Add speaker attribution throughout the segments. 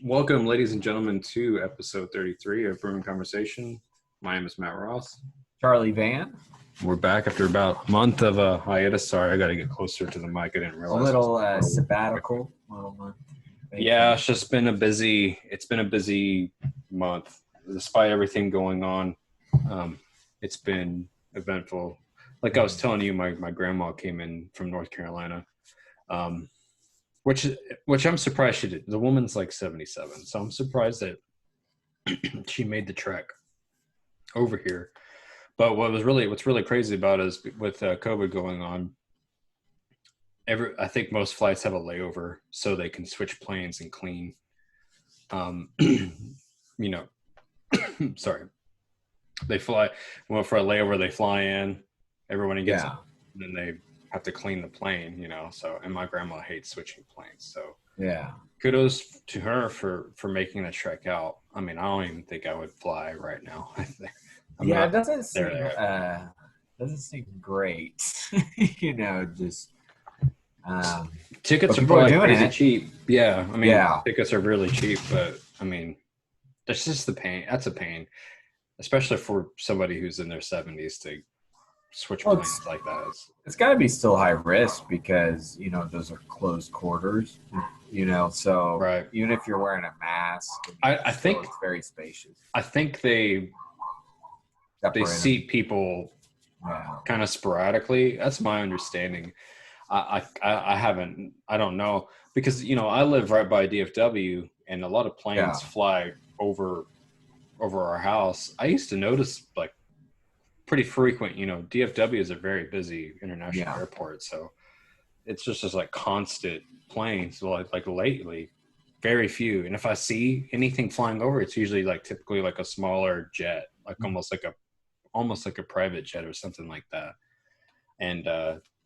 Speaker 1: Welcome, ladies and gentlemen, to episode 33 of Brewing Conversation. My name is Matt Ross.
Speaker 2: Charlie Van.
Speaker 1: We're back after about a month of a hiatus. Sorry, I got to get closer to the mic. I didn't
Speaker 2: A
Speaker 1: realize.
Speaker 2: little sabbatical. Little month.
Speaker 1: Yeah, it's been a busy month. Despite everything going on, it's been eventful. Like I was telling you, my grandma came in from North Carolina, which I'm surprised she did. The woman's like 77, so I'm surprised that she made the trek over here. But what's really crazy about it is with COVID going on, I think most flights have a layover so they can switch planes and clean. Sorry, they fly. Well, for a layover, they fly in. Everyone gets in, and then they have to clean the plane. So, and my grandma hates switching planes. So
Speaker 2: yeah,
Speaker 1: kudos to her for making the trek out. I mean, I don't even think I would fly right now.
Speaker 2: it doesn't seem great. Just
Speaker 1: tickets are probably crazy cheap. Yeah, I mean, tickets are really cheap, but I mean, that's just the pain. That's a pain, especially for somebody who's in their 70s to switch planes like that.
Speaker 2: It's got to be still high risk because those are closed quarters. So
Speaker 1: right.
Speaker 2: Even if you're wearing a mask,
Speaker 1: I think
Speaker 2: it's very spacious.
Speaker 1: I think they seat people kind of sporadically. That's my understanding. I don't know because I live right by DFW and a lot of planes fly over our house. I used to notice like pretty frequent. DFW is a very busy international airport, so it's just like constant planes. Like lately, very few. And if I see anything flying over, it's usually like typically like a smaller jet, like almost like a private jet or something like that. And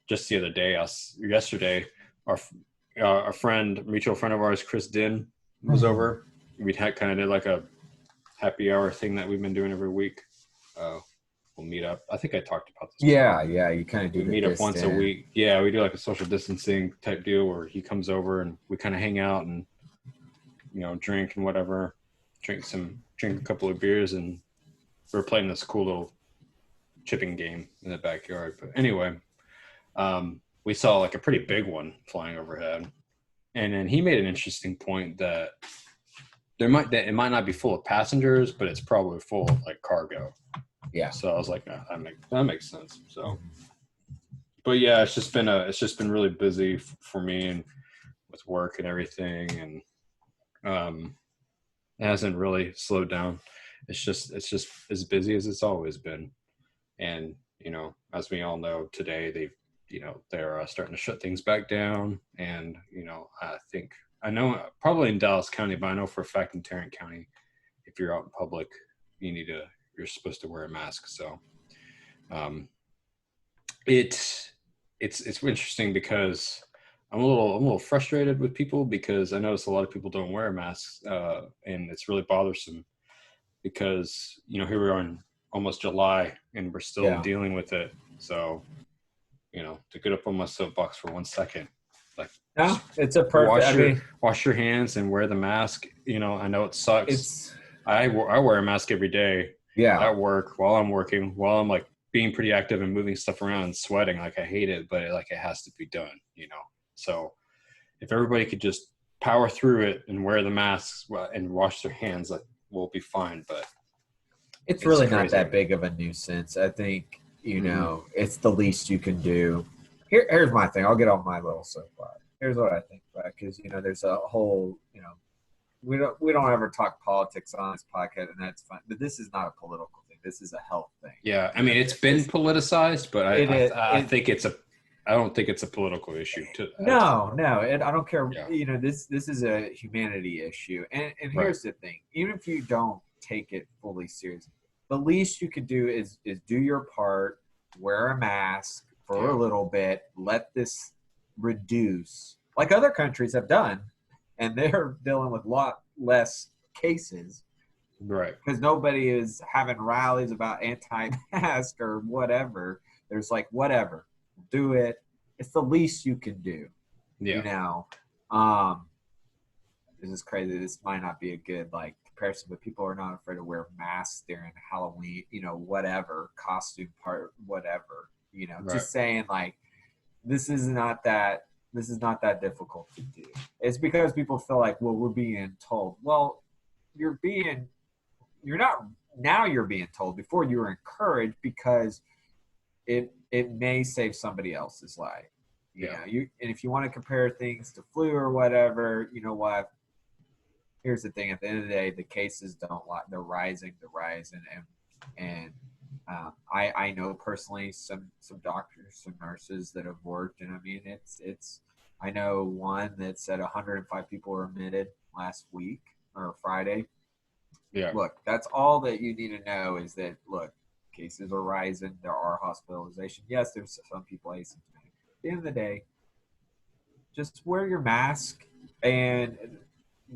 Speaker 1: just the other day, yesterday, our mutual friend of ours, Chris Din, was over. We had kind of did like a happy hour thing that we've been doing every week. We'll meet up. I think I talked about this.
Speaker 2: Yeah, you kind of do.
Speaker 1: We meet up once a week. Yeah, we do like a social distancing type deal where he comes over and we kind of hang out and drink and whatever. Drink a couple of beers, and we're playing this cool little chipping game in the backyard. But anyway, we saw like a pretty big one flying overhead, and then he made an interesting point that it might not be full of passengers, but it's probably full of like cargo.
Speaker 2: Yeah.
Speaker 1: So I was like, that makes sense. So, but yeah, it's just been really busy for me and with work and everything, and it hasn't really slowed down. It's just as busy as it's always been. And, as we all know today, they're starting to shut things back down. And, I know probably in Dallas County, but I know for a fact in Tarrant County, if you're out in public, you're supposed to wear a mask. So, it's interesting because I'm a little frustrated with people because I notice a lot of people don't wear masks, and it's really bothersome because, here we are in almost July and we're still dealing with it. So, to get up on my soapbox for 1 second, like,
Speaker 2: it's a perfect.
Speaker 1: Wash your hands and wear the mask. I know it sucks. I wear a mask every day.
Speaker 2: Yeah.
Speaker 1: At work, while I'm working, while I'm like being pretty active and moving stuff around and sweating, like I hate it, but it has to be done. So if everybody could just power through it and wear the masks and wash their hands, like we'll be fine. But
Speaker 2: it's really crazy. Not that big of a nuisance. I think, it's the least you can do. Here's my thing. I'll get on my little soapbox. Here's what I think about it. Because, there's a whole, we don't ever talk politics on this podcast, and that's fine. But this is not a political thing. This is a health thing.
Speaker 1: Yeah. I mean, it's been politicized, but I don't think it's a political issue.
Speaker 2: No. I don't care. Yeah. This is a humanity issue. And here's the thing. Even if you don't take it fully seriously, the least you could do is do your part, wear a mask for a little bit, let this reduce, like other countries have done, and they're dealing with a lot less cases.
Speaker 1: Right.
Speaker 2: Because nobody is having rallies about anti-mask or whatever. There's like, whatever, do it. It's the least you can do.
Speaker 1: Yeah.
Speaker 2: this is crazy. This might not be a good like comparison, but people are not afraid to wear masks during Halloween, whatever costume part, whatever,
Speaker 1: Right.
Speaker 2: just saying like, this is not that difficult to do. It's because people feel like, well, we're being told. Well, you're being told. Before you were encouraged because it may save somebody else's life. And if you want to compare things to flu or whatever, you know what? Here's the thing. At the end of the day, the cases don't lie. They're rising. And I know personally some doctors, some nurses that have worked, and I mean it's. I know one that said 105 people were admitted last week or Friday.
Speaker 1: Yeah.
Speaker 2: Look, that's all that you need to know is that, look, cases are rising. There are hospitalizations. Yes, there's some people asymptomatic. At the end of the day, just wear your mask. And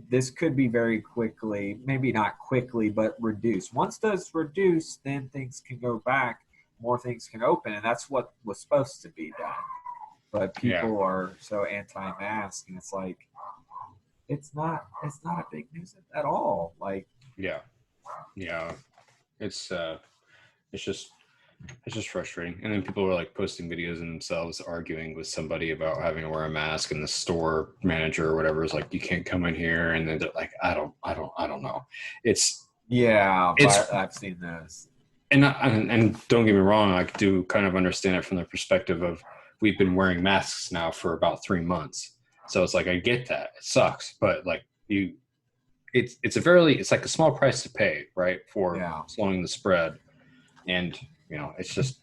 Speaker 2: this could be very quickly, maybe not quickly, but reduced. Once those reduce, then things can go back. More things can open. And that's what was supposed to be done. But people are so anti-mask. And it's like, it's not a big news at all. Like,
Speaker 1: yeah, it's just frustrating. And then people were like posting videos of themselves arguing with somebody about having to wear a mask, and the store manager or whatever is like, you can't come in here. And then they're like, I don't know.
Speaker 2: I've seen those.
Speaker 1: And don't get me wrong, I do kind of understand it from the perspective of we've been wearing masks now for about 3 months. So it's like, I get that. It sucks. But like it's like a small price to pay, right? For slowing the spread. And, it's just,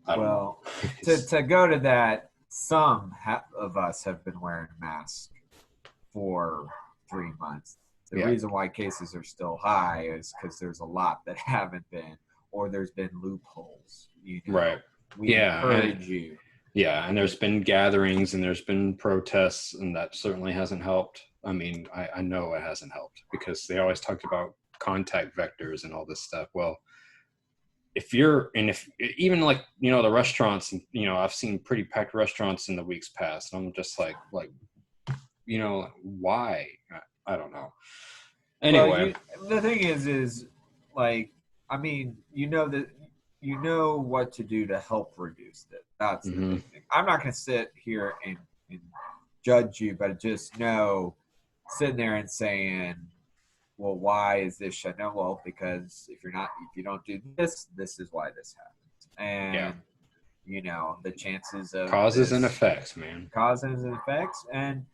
Speaker 1: I don't know.
Speaker 2: to go to that, some of us have been wearing masks for 3 months. The reason why cases are still high is because there's a lot that haven't been, or there's been loopholes.
Speaker 1: Right.
Speaker 2: We encourage you.
Speaker 1: Yeah, and there's been gatherings and there's been protests, and that certainly hasn't helped. I mean, I know it hasn't helped because they always talked about contact vectors and all this stuff. Well, if even like, the restaurants, I've seen pretty packed restaurants in the weeks past, and I'm just like, why? I don't know. Anyway.
Speaker 2: Well, the thing is like, I mean, that you know what to do to help reduce it. That's the big thing. I'm not going to sit here and judge you, but just know, sitting there and saying, well, why is this shut down? Well, because if you don't do this, this is why this happens. And, the chances of
Speaker 1: causes and effects, man.
Speaker 2: Causes and effects. And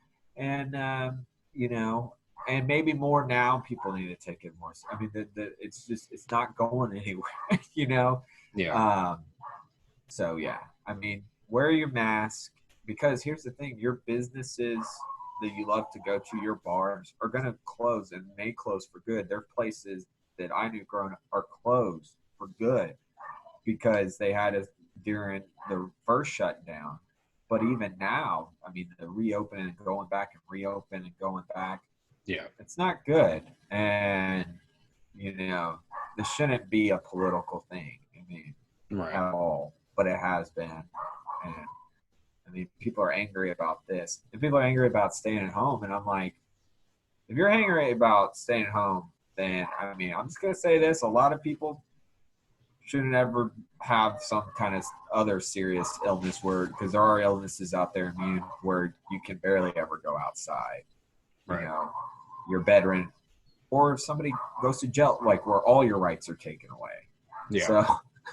Speaker 2: maybe more now, people need to take it more. I mean, it's not going anywhere,
Speaker 1: Yeah.
Speaker 2: So, I mean, wear your mask, because here's the thing, your businesses that you love to go to, your bars, are going to close, and may close for good. There are places that I knew growing up are closed for good because they had us during the first shutdown. But even now, I mean, the reopening and going back and reopen and going back, it's not good. And, this shouldn't be a political thing, I mean, at all. But it has been. And I mean, people are angry about this. And people are angry about staying at home. And I'm like, if you're angry about staying at home, then, I mean, I'm just going to say this. A lot of people shouldn't ever have some kind of other serious illness because there are illnesses out there where you can barely ever go outside.
Speaker 1: Right.
Speaker 2: You're bedridden. Or if somebody goes to jail, like where all your rights are taken away.
Speaker 1: Yeah.
Speaker 2: So,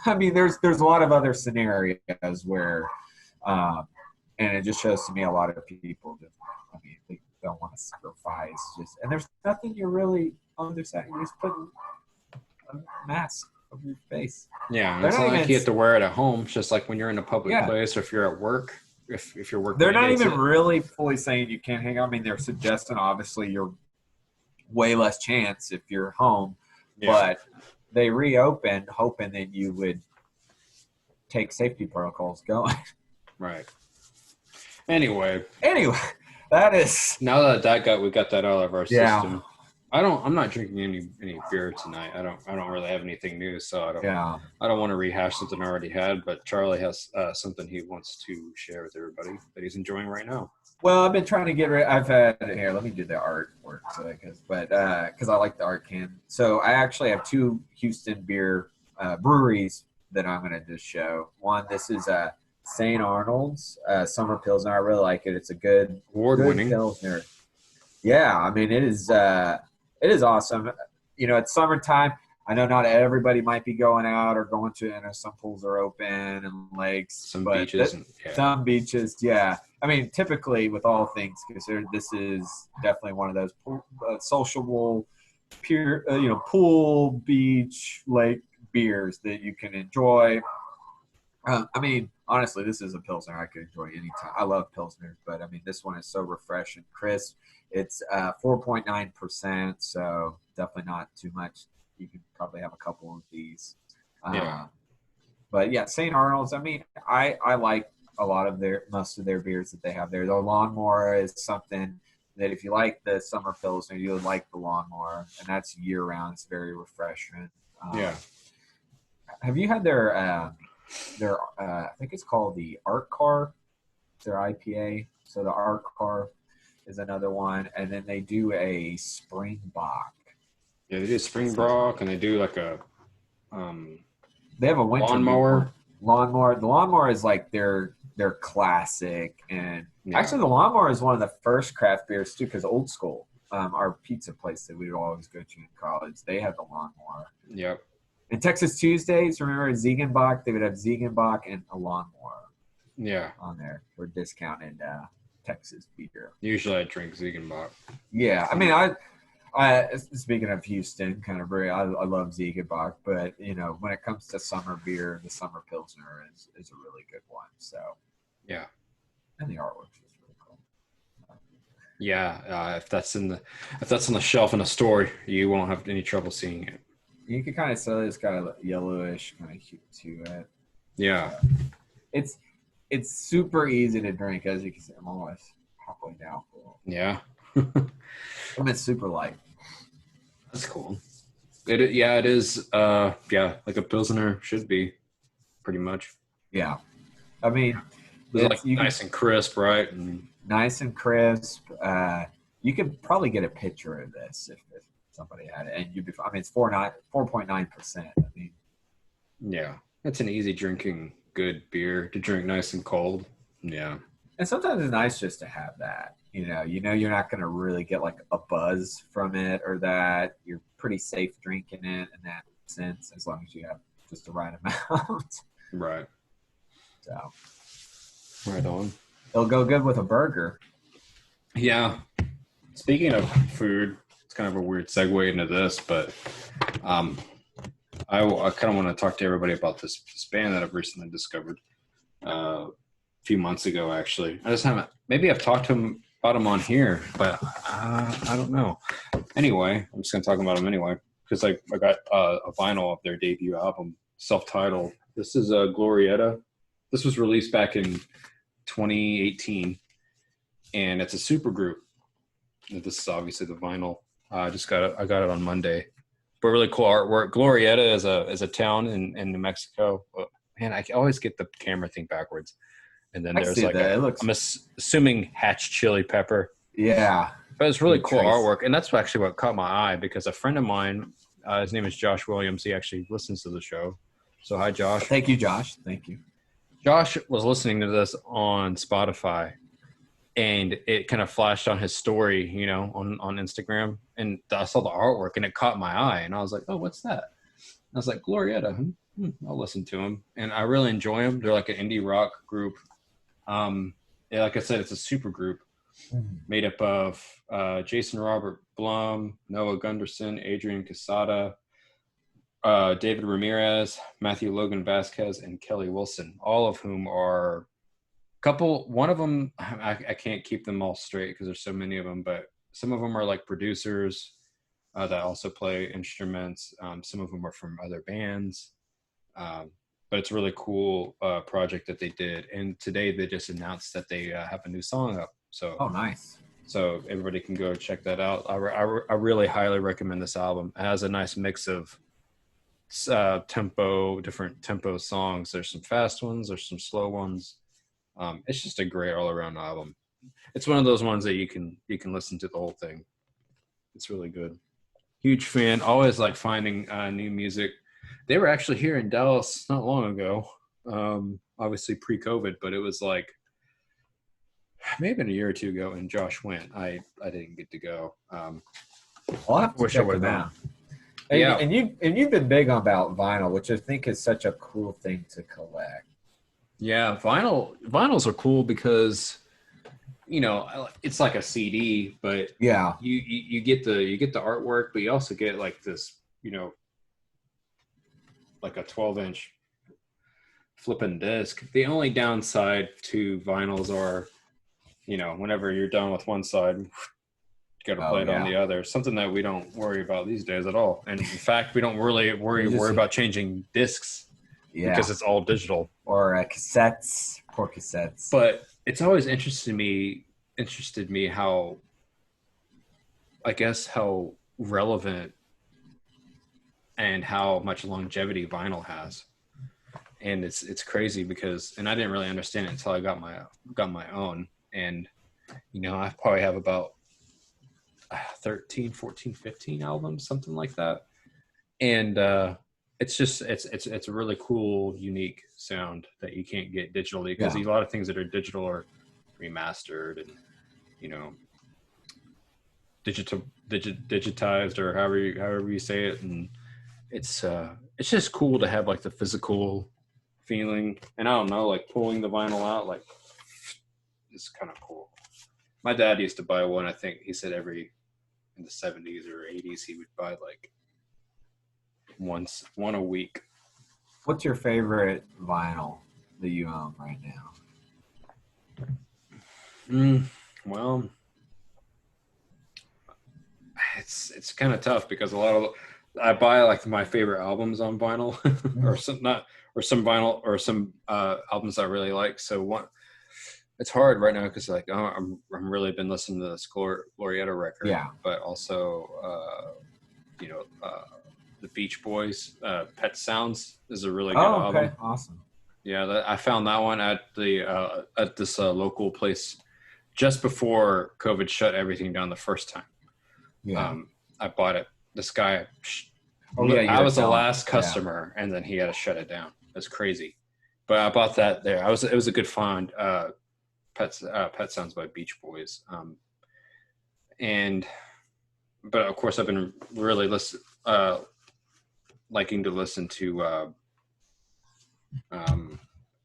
Speaker 2: I mean, there's a lot of other scenarios where, and it just shows to me a lot of people they don't want to sacrifice. And there's nothing you're really on the other side. You're just putting a mask over your face.
Speaker 1: Yeah, it's not like you have to wear it at home. It's just like when you're in a public place, or if you're at work, if you're working.
Speaker 2: They're not even really fully saying you can't hang out. I mean, they're suggesting obviously you're way less chance if you're home, but they reopened hoping that you would take safety protocols going.
Speaker 1: Right. Anyway,
Speaker 2: that is,
Speaker 1: now that we got that out of our system. I'm not drinking any beer tonight. I don't really have anything new, so I don't want to rehash something I already had. But Charlie has something he wants to share with everybody that he's enjoying right now.
Speaker 2: Well, I've been trying to get rid. I've had here. Let me do the artwork, because I like the art can. So I actually have two Houston beer breweries that I'm going to just show. One, this is St. Arnold's Summer Pilsner. I really like it. It's a good
Speaker 1: Award-winning
Speaker 2: Pilsner. Yeah, I mean it is awesome. You know, it's summertime. I know not everybody might be going out or going to. Some pools are open and lakes.
Speaker 1: Some beaches.
Speaker 2: Some beaches, yeah. I mean, typically with all things considered, this is definitely one of those sociable, pure, pool, beach, lake beers that you can enjoy. I mean, honestly, this is a Pilsner I could enjoy anytime. I love Pilsners, but I mean, this one is so refreshing, crisp. It's 4.9%, so definitely not too much. You could probably have a couple of these. But yeah, St. Arnold's, I mean, I like a lot of most of their beers that they have there. The Lawnmower is something that if you like the summer Pilsner, you would like the Lawnmower, and that's year round. It's very refreshing. Have you had their I think it's called the Art Car, their IPA. So the Art Car is another one, and then they do a Springbok.
Speaker 1: Yeah, they do Springbok, and they do like a
Speaker 2: they have a winter
Speaker 1: Lawnmower.
Speaker 2: The Lawnmower is like their classic, and actually the Lawnmower is one of the first craft beers too, because Old School, our pizza place that we would always go to in college, they had the Lawnmower.
Speaker 1: Yep.
Speaker 2: And Texas Tuesdays, remember Ziegenbach? They would have Ziegenbach and a Lawnmower.
Speaker 1: Yeah.
Speaker 2: On there for discounted Texas beer.
Speaker 1: Usually I drink Ziegenbach.
Speaker 2: Yeah, I mean, I speaking of Houston, kind of I love Ziegenbach, but when it comes to summer beer, the Summer Pilsner is a really good one. So
Speaker 1: yeah,
Speaker 2: and the artwork is really cool.
Speaker 1: Yeah, if that's on the shelf in a store, you won't have any trouble seeing it.
Speaker 2: You can kind of sell it's got a yellowish kind of hue to it.
Speaker 1: Yeah,
Speaker 2: it's super easy to drink, as you can see. I'm almost halfway down.
Speaker 1: Yeah.
Speaker 2: I mean, it's super light.
Speaker 1: That's cool. It is. Like a Pilsner should be, pretty much.
Speaker 2: Yeah, I mean,
Speaker 1: it's like nice and crisp, right?
Speaker 2: Nice and crisp. You could probably get a picture of this if somebody had it, and you'd be. I mean, it's 4.9%. I mean,
Speaker 1: yeah, it's an easy drinking, good beer to drink, nice and cold. Yeah,
Speaker 2: and sometimes it's nice just to have that. You're not going to really get like a buzz from it, or that you're pretty safe drinking it in that sense, as long as you have just the right amount.
Speaker 1: Right.
Speaker 2: So.
Speaker 1: Right on.
Speaker 2: It'll go good with a burger.
Speaker 1: Yeah. Speaking of food, it's kind of a weird segue into this, but I kind of want to talk to everybody about this band that I've recently discovered a few months ago, actually. I just haven't. Maybe I've talked to them about them on here, but I don't know. Anyway, I'm just going to talk about them anyway, because I got a vinyl of their debut album, self-titled. This is Glorietta. This was released back in 2018, and it's a super group. This is obviously the vinyl. I got it on Monday, but really cool artwork. Glorietta is a town in New Mexico. Man, I always get the camera thing backwards. And then there's like I'm assuming hatch chili pepper.
Speaker 2: Yeah,
Speaker 1: but it's really cool artwork, and that's actually what caught my eye, because a friend of mine, his name is Josh Williams. He actually listens to the show. So hi, Josh.
Speaker 2: Thank you, Josh. Thank you.
Speaker 1: Josh was listening to this on Spotify, and it kind of flashed on his story, on Instagram, and I saw the artwork, and it caught my eye, and I was like, oh, what's that? And I was like, Glorietta. I'll listen to them, and I really enjoy them. They're like an indie rock group. Like I said, it's a super group made up of Jason Robert Blum, Noah Gunderson, Adrian Casada, David Ramirez, Matthew Logan Vasquez, and Kelly Wilson, all of whom are one of them, I can't keep them all straight because there's so many of them, but some of them are like producers that also play instruments. Some of them are from other bands. But it's a really cool project that they did. And today they just announced that they have a new song up. So
Speaker 2: oh, nice.
Speaker 1: So everybody can go check that out. I really highly recommend this album. It has a nice mix of different tempo songs. There's some fast ones, there's some slow ones. It's just a great all around album. It's one of those ones that you can listen to the whole thing. It's really good. Huge fan. Always like finding new music. They were actually here in Dallas not long ago. Obviously pre-COVID, but it was like maybe a year or two ago, and Josh went. I didn't get to go.
Speaker 2: I'll have to check them out. And you've been big about vinyl, which I think is such a cool thing to collect.
Speaker 1: Yeah, vinyls are cool because it's like a CD, but
Speaker 2: yeah,
Speaker 1: you get the artwork, but you also get like this, like a 12-inch flipping disc. The only downside to vinyls are, whenever you're done with one side, you got to play it on the other. Something that we don't worry about these days at all. And in fact, we don't really worry about changing discs because it's all digital.
Speaker 2: Or cassettes, poor cassettes.
Speaker 1: But it's always interested me how relevant and how much longevity vinyl has. And it's crazy because, and I didn't really understand it until I got my own. And, I probably have about 13, 14, 15 albums, something like that. And it's just, it's a really cool, unique sound that you can't get digitally because a lot of things that are digital are remastered and, digitized or however you say it. And it's just cool to have like the physical feeling. And I don't know, like pulling the vinyl out, like it's kind of cool. My dad used to buy one. I think he said in the 70s or 80s, he would buy like one a week.
Speaker 2: What's your favorite vinyl that you own right
Speaker 1: now? Well, it's kind of tough because I buy like my favorite albums on vinyl or some albums I really like. So it's hard right now because like I'm really been listening to this Glorietta record, but also the Beach Boys, Pet Sounds is a really good album.
Speaker 2: Okay, awesome.
Speaker 1: Yeah, I found that one at this local place just before COVID shut everything down the first time. Yeah, I bought it. This guy, I was the last customer, and then he had to shut it down. That's crazy, but I bought that there. It was a good find. Pet Sounds by Beach Boys, but of course I've been really liking to listen to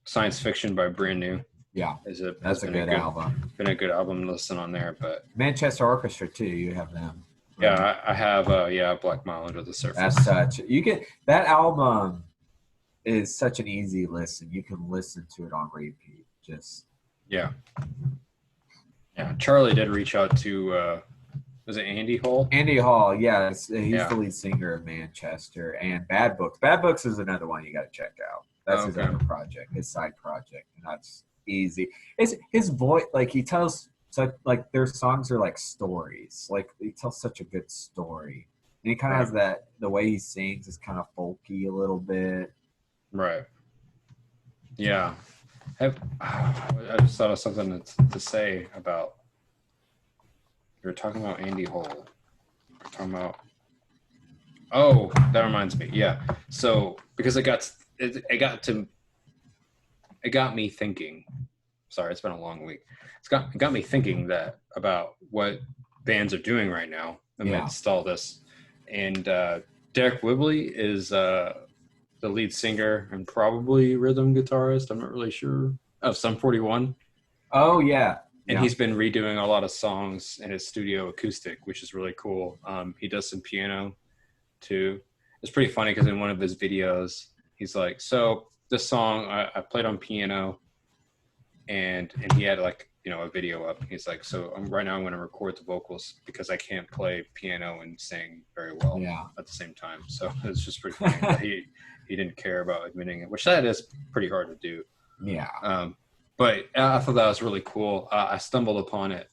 Speaker 1: Science Fiction by Brand New.
Speaker 2: Yeah, that's a good album.
Speaker 1: Been a good album to listen on there, but
Speaker 2: Manchester Orchestra too. You have them.
Speaker 1: Right? Yeah, I have. Black Mile Under the Surface.
Speaker 2: That's that album is such an easy listen. You can listen to it on repeat.
Speaker 1: Yeah. Charlie did reach out to. Was it Andy Hall?
Speaker 2: Andy Hall, he's the lead singer of Manchester. And Bad Books. Bad Books is another one you got to check out. That's his other project, his side project, and that's easy. It's his voice, like he tells, like their songs are like stories. Like he tells such a good story, and he kind of has that. The way he sings is kind of folky a little bit.
Speaker 1: Right. Yeah. I just thought of something to say about. You're talking about Andy Hall. We're talking about. Oh, that reminds me. Yeah. So because it got me thinking. Sorry, it's been a long week. It got me thinking about what bands are doing right now amidst all this. And Derek Whibley is the lead singer and probably rhythm guitarist. I'm not really sure. Of Sum 41.
Speaker 2: Oh yeah.
Speaker 1: And he's been redoing a lot of songs in his studio acoustic, which is really cool. He does some piano too. It's pretty funny because in one of his videos, he's like, so this song I played on piano and he had like, a video up. He's like, so right now I'm going to record the vocals because I can't play piano and sing very well at the same time. So it's just pretty funny that he didn't care about admitting it, which that is pretty hard to do.
Speaker 2: Yeah.
Speaker 1: But I thought that was really cool. I stumbled upon it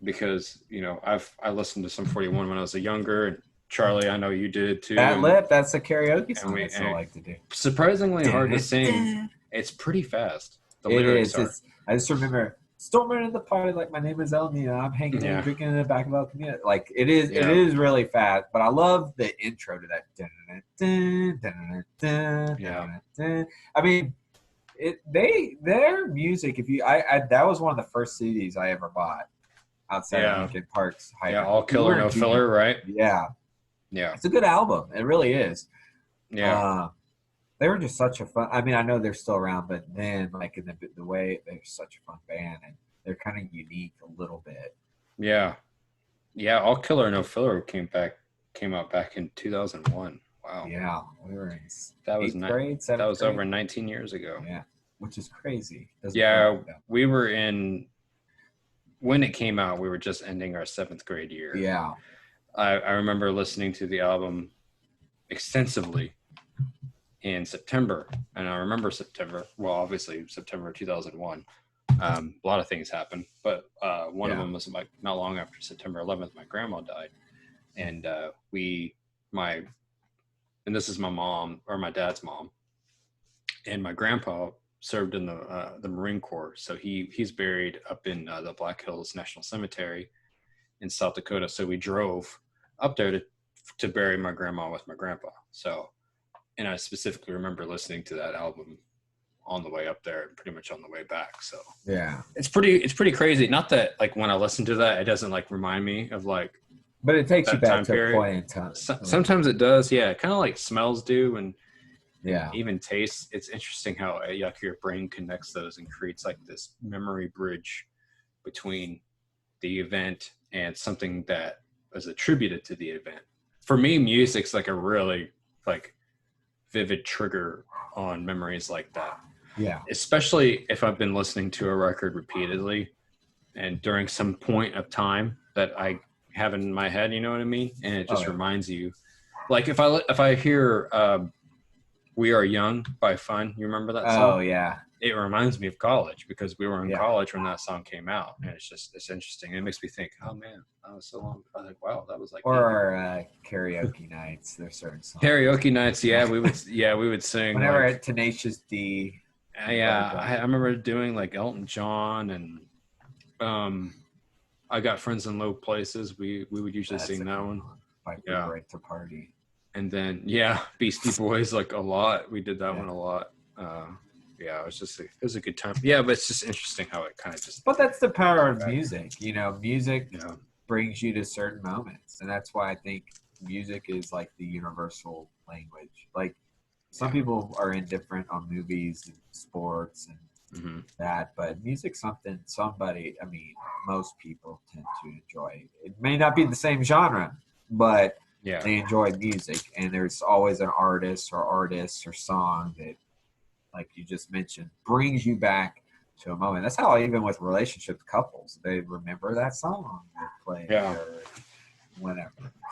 Speaker 1: because I listened to some 41 when I was younger, and Charlie, I know you did too.
Speaker 2: That's a karaoke song I still like to do.
Speaker 1: Surprisingly hard to sing. It's pretty fast. The lyrics are.
Speaker 2: I just remember storming in the party like my name is El Nino. I'm hanging in, drinking in the back of El Camino. Like it is really fast, but I love the intro to that. I mean, their music. If you, that was one of the first CDs I ever bought outside of Linkin Park's.
Speaker 1: All killer, no filler, right?
Speaker 2: Yeah. It's a good album. It really is.
Speaker 1: Yeah.
Speaker 2: They were just such a fun. I mean, I know they're still around, but then, like in the way they're such a fun band, and they're kind of unique a little bit.
Speaker 1: Yeah. All Killer No Filler came out back in 2001. Wow.
Speaker 2: Yeah, we were in
Speaker 1: grade, that was over 19 years ago.
Speaker 2: Yeah, which is crazy.
Speaker 1: We were in when it came out. We were just ending our 7th grade year.
Speaker 2: Yeah,
Speaker 1: I remember listening to the album extensively in September, and I remember obviously September 2001. A lot of things happened, but one of them was like not long after September 11th, my grandma died, and this is my mom or my dad's mom, and my grandpa served in the Marine Corps, so he's buried up in the Black Hills National Cemetery in South Dakota. So we drove up there to bury my grandma with my grandpa. So, and I specifically remember listening to that album on the way up there and pretty much on the way back. So
Speaker 2: yeah,
Speaker 1: it's pretty crazy. Not that like when I listen to that, it doesn't like remind me of like,
Speaker 2: but it takes you back to a point in time.
Speaker 1: Sometimes it does. Yeah. Kind of like smells do. And even tastes. It's interesting how your brain connects those and creates like this memory bridge between the event and something that was attributed to the event. For me, music's like a really like vivid trigger on memories like that.
Speaker 2: Yeah.
Speaker 1: Especially if I've been listening to a record repeatedly and during some point of time that I have in my head, you know what I mean? And it just reminds you. Like if I hear We Are Young by Fun, you remember that song?
Speaker 2: Oh yeah.
Speaker 1: It reminds me of college because we were in college when that song came out, and it's interesting. It makes me think, oh man, that was so long. I was like, wow, that was like.
Speaker 2: Or karaoke nights. There's certain songs.
Speaker 1: Karaoke nights, we would sing.
Speaker 2: Whenever at Tenacious D.
Speaker 1: I remember doing like Elton John and I Got Friends in Low Places. We would usually sing that one.
Speaker 2: Right to party.
Speaker 1: And then Beastie Boys like a lot. We did that one a lot. It was a good time. Yeah, but it's just interesting how it kind of just.
Speaker 2: But that's the power of music. You know, music brings you to certain moments, and that's why I think music is like the universal language. Like some people are indifferent on movies and sports and that, but music's something most people tend to enjoy. It may not be the same genre, but they enjoy music, and there's always an artist or song that, like you just mentioned, brings you back to a moment. That's how even with relationships, couples, they remember that song they play or whenever.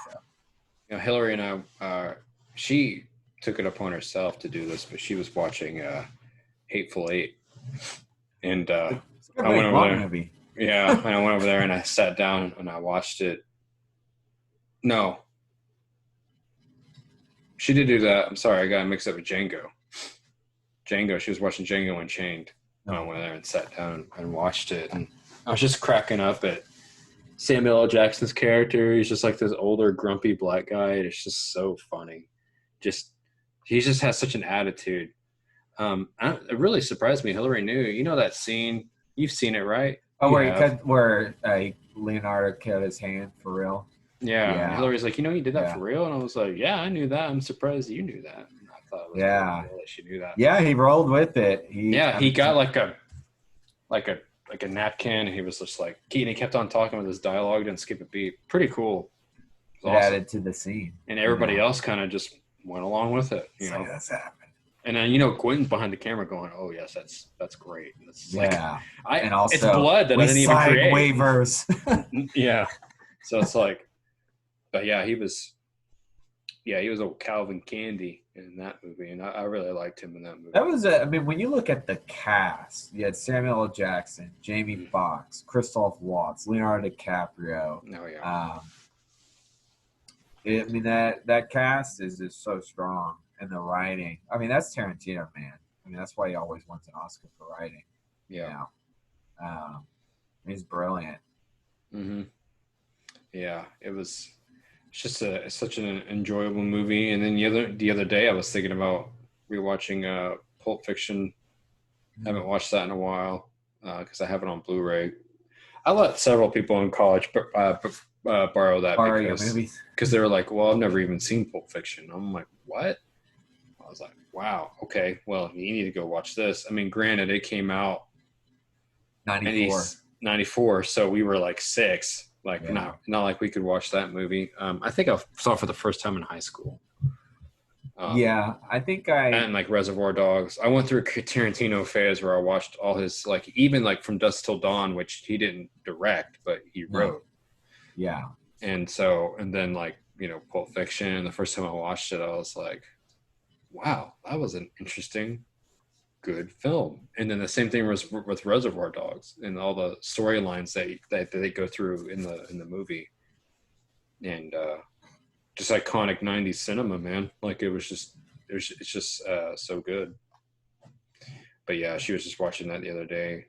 Speaker 2: So.
Speaker 1: Hillary and I, she took it upon herself to do this, but she was watching Hateful Eight, and I went over there. Movie. Yeah, and I went over there and I sat down and I watched it. No, she did do that. I'm sorry, I got mixed up with Django. She was watching Django Unchained. I went there and sat down and watched it, and I was just cracking up at Samuel L. Jackson's character. He's just like this older, grumpy black guy. It's just so funny. He just has such an attitude. It really surprised me. Hillary knew. You know that scene? You've seen it, right?
Speaker 2: Oh, where Leonardo cut his hand for real?
Speaker 1: Yeah. Hillary's like, you did that for real? And I was like, yeah, I knew that. I'm surprised you knew that. And I thought it was really cool that she knew that.
Speaker 2: Yeah, he rolled with it.
Speaker 1: He got like a napkin, and he was just like, and he kept on talking with his dialogue, didn't skip a beat. Pretty cool.
Speaker 2: It awesome. Added to the scene.
Speaker 1: And everybody else kind of just went along with it.
Speaker 2: Like, that's happening.
Speaker 1: And then, Quentin's behind the camera going, oh, yes, that's great.
Speaker 2: And also,
Speaker 1: it's blood that I didn't even create.
Speaker 2: Waivers.
Speaker 1: Yeah. So it's like, but he was old Calvin Candy. in that movie, and I really liked him in that movie.
Speaker 2: That was I mean, when you look at the cast, you had Samuel L. Jackson, Jamie Foxx, Christoph Waltz, Leonardo DiCaprio.
Speaker 1: Oh yeah.
Speaker 2: I mean that cast is just so strong, and the writing. I mean, that's Tarantino, man. I mean, that's why he always wants an Oscar for writing.
Speaker 1: Yeah.
Speaker 2: He's brilliant.
Speaker 1: Mm-hmm. Yeah, it was just such an enjoyable movie. And then the other day, I was thinking about rewatching Pulp Fiction. Mm-hmm. Haven't watched that in a while because I have it on Blu-ray. I let several people in college borrow that because they were like, "Well, I've never even seen Pulp Fiction." I'm like, "What?" I was like, "Wow, okay. Well, you need to go watch this." I mean, granted, it came out 94, so we were like 6. Like not like we could watch that movie. I think I saw it for the first time in high school.
Speaker 2: I think
Speaker 1: and like Reservoir Dogs. I went through a Tarantino phase where I watched all his like even like From Dusk Till Dawn, which he didn't direct but he wrote.
Speaker 2: Yeah.
Speaker 1: And then like Pulp Fiction. The first time I watched it, I was like, wow, that was an interesting, good film. And then the same thing was with Reservoir Dogs and all the storylines that they go through in the movie, and just iconic 90s cinema, man. Like it's just so good. But yeah, she was just watching that the other day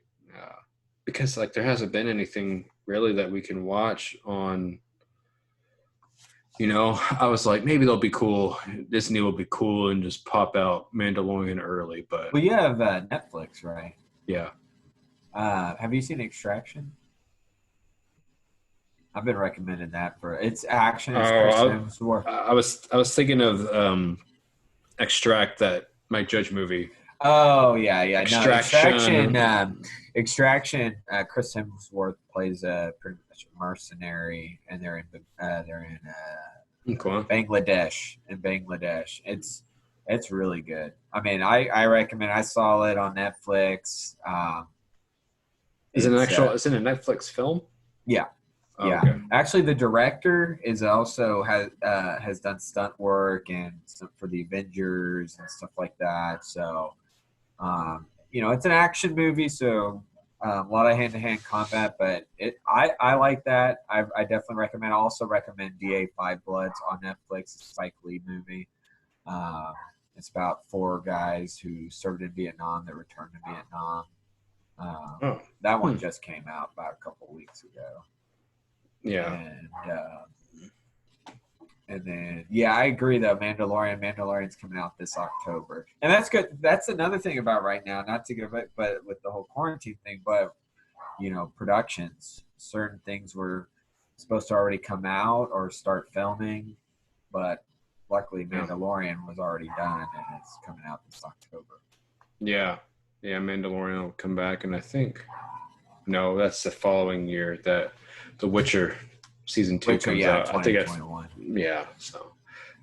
Speaker 1: because like there hasn't been anything really that we can watch on. I was like, maybe they'll be cool. Disney will be cool and just pop out Mandalorian early. But
Speaker 2: you have Netflix, right?
Speaker 1: Yeah.
Speaker 2: Have you seen Extraction? I've been recommending that for its action.
Speaker 1: I was thinking of Extract, that Mike Judge movie.
Speaker 2: Oh yeah. Extraction. Extraction. Chris Hemsworth plays a pretty much a mercenary, and they're in Bangladesh. In Bangladesh, it's really good. I mean, I recommend. I saw it on Netflix.
Speaker 1: Is it a Netflix film?
Speaker 2: Yeah.
Speaker 1: Oh,
Speaker 2: yeah.
Speaker 1: Okay.
Speaker 2: Actually, the director is also has done stunt work and stuff for the Avengers and stuff like that. So, it's an action movie, so a lot of hand-to-hand combat. But I like that. I definitely recommend. I also recommend DA Five Bloods on Netflix. It's a Spike Lee movie. It's about 4 guys who served in Vietnam that returned to Vietnam. That one just came out about a couple weeks ago.
Speaker 1: Yeah.
Speaker 2: And then I agree though. Mandalorian's coming out this October, and that's good. That's another thing about right now. Not to give it, but with the whole quarantine thing, but productions, certain things were supposed to already come out or start filming, but luckily Mandalorian was already done and it's coming out this October.
Speaker 1: Yeah, Mandalorian will come back, and I think that's the following year that The Witcher season 2 comes out. I think so.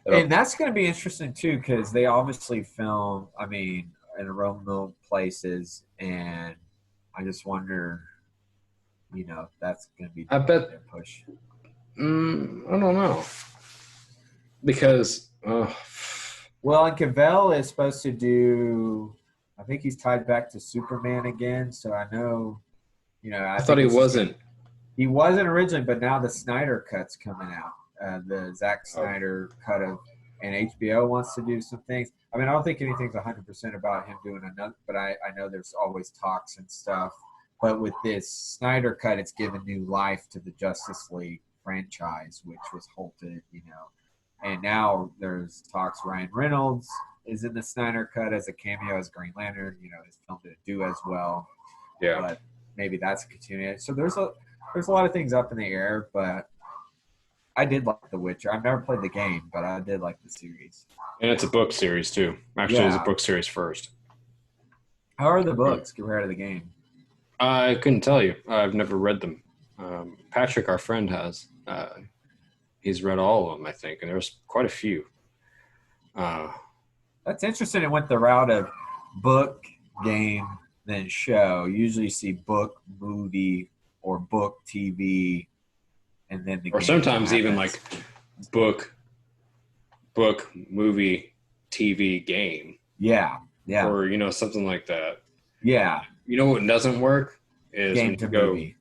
Speaker 2: And that's going to be interesting too, because they obviously film, in remote places, and I just wonder, if that's going to be.
Speaker 1: I bet their push. I don't know, because
Speaker 2: and Cavell is supposed to do. I think he's tied back to Superman again, so I know.
Speaker 1: I thought he wasn't.
Speaker 2: He wasn't originally, but now the Snyder Cut's coming out. The Zack Snyder cut and HBO wants to do some things. I don't think anything's 100% about him doing another, but I know there's always talks and stuff. But with this Snyder Cut, it's given new life to the Justice League franchise, which was halted, And now there's talks. Ryan Reynolds is in the Snyder Cut as a cameo as Green Lantern. His film didn't do as well.
Speaker 1: Yeah.
Speaker 2: But maybe that's a continuation. So there's a lot of things up in the air, but I did like The Witcher. I've never played the game, but I did like the series.
Speaker 1: And it's a book series too. Actually, it's a book series first.
Speaker 2: How are the books compared to the game?
Speaker 1: I couldn't tell you. I've never read them. Patrick, our friend, has. He's read all of them, I think, and there's quite a few.
Speaker 2: That's interesting. It went the route of book, game, then show. Usually you see book, movie, or book, TV, and then the
Speaker 1: or
Speaker 2: game
Speaker 1: sometimes
Speaker 2: happens.
Speaker 1: Even like book, movie, TV game.
Speaker 2: Yeah.
Speaker 1: Or, you know, something like that.
Speaker 2: Yeah.
Speaker 1: You know what doesn't work? Is
Speaker 2: game
Speaker 1: when
Speaker 2: to
Speaker 1: you go,
Speaker 2: movie.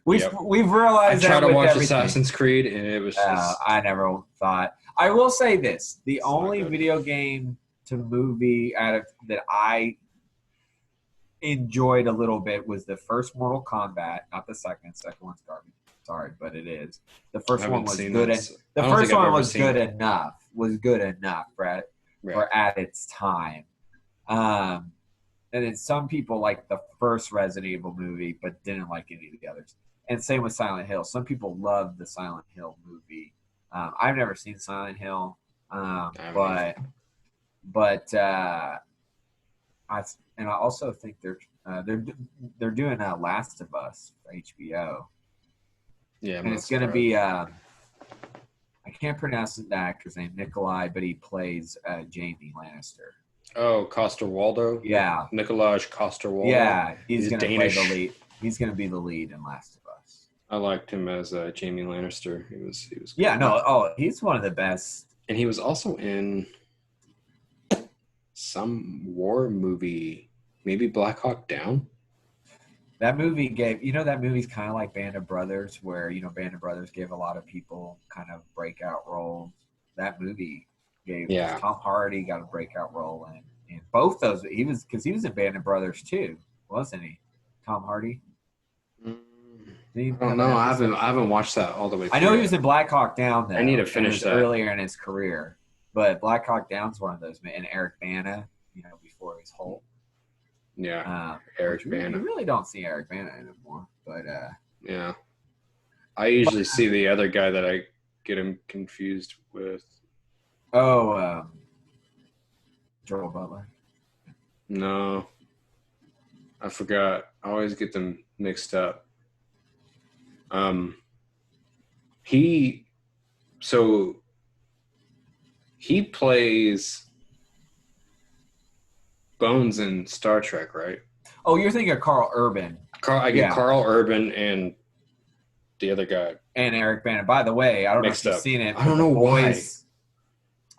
Speaker 2: We've realized
Speaker 1: I tried
Speaker 2: that
Speaker 1: to
Speaker 2: with
Speaker 1: watch
Speaker 2: everything.
Speaker 1: Assassin's Creed, and it was just...
Speaker 2: I never thought. I will say this. The only video game to movie that I enjoyed a little bit was the first Mortal Kombat, not the second. Second one's garbage. Sorry, but it is. The first one was good. The first one was good enough. Was good enough for at its time. And then some people like the first Resident Evil movie, but didn't like any of the others. And same with Silent Hill. Some people love the Silent Hill movie. I've never seen Silent Hill, but I also think they're doing Last of Us for HBO.
Speaker 1: Yeah,
Speaker 2: and it's going to be I can't pronounce the actor's name, Nikolai, but he plays Jamie Lannister.
Speaker 1: Oh, Coster-Waldau?
Speaker 2: Yeah.
Speaker 1: Nikolaj Coster-Waldau?
Speaker 2: Yeah, he's going to play the lead. He's going to be the lead in Last of Us.
Speaker 1: I liked him as Jamie Lannister. He was cool.
Speaker 2: Yeah, no, he's one of the best.
Speaker 1: And he was also in some war movie, maybe Black Hawk Down.
Speaker 2: That movie that movie's kind of like Band of Brothers, where, Band of Brothers gave a lot of people kind of breakout roles. That movie gave Tom Hardy got a breakout role in both those. He was in Band of Brothers too, wasn't he? Tom Hardy?
Speaker 1: I don't know. I haven't watched that all the way through.
Speaker 2: I know he was in Black Hawk Down, though.
Speaker 1: I need to finish that.
Speaker 2: Earlier in his career. But Black Hawk Down's one of those, and Eric Bana, before he was Hulk.
Speaker 1: Yeah, Eric Bana.
Speaker 2: You really don't see Eric Bana anymore, but
Speaker 1: yeah. I usually see the other guy that I get him confused with.
Speaker 2: Oh, Joel Butler.
Speaker 1: No, I forgot. I always get them mixed up. He plays Bones in Star Trek, right?
Speaker 2: Oh, you're thinking of Carl Urban.
Speaker 1: I get Carl Urban and the other guy.
Speaker 2: And Eric Bana. By the way, I don't know if you've seen it.
Speaker 1: I don't know why.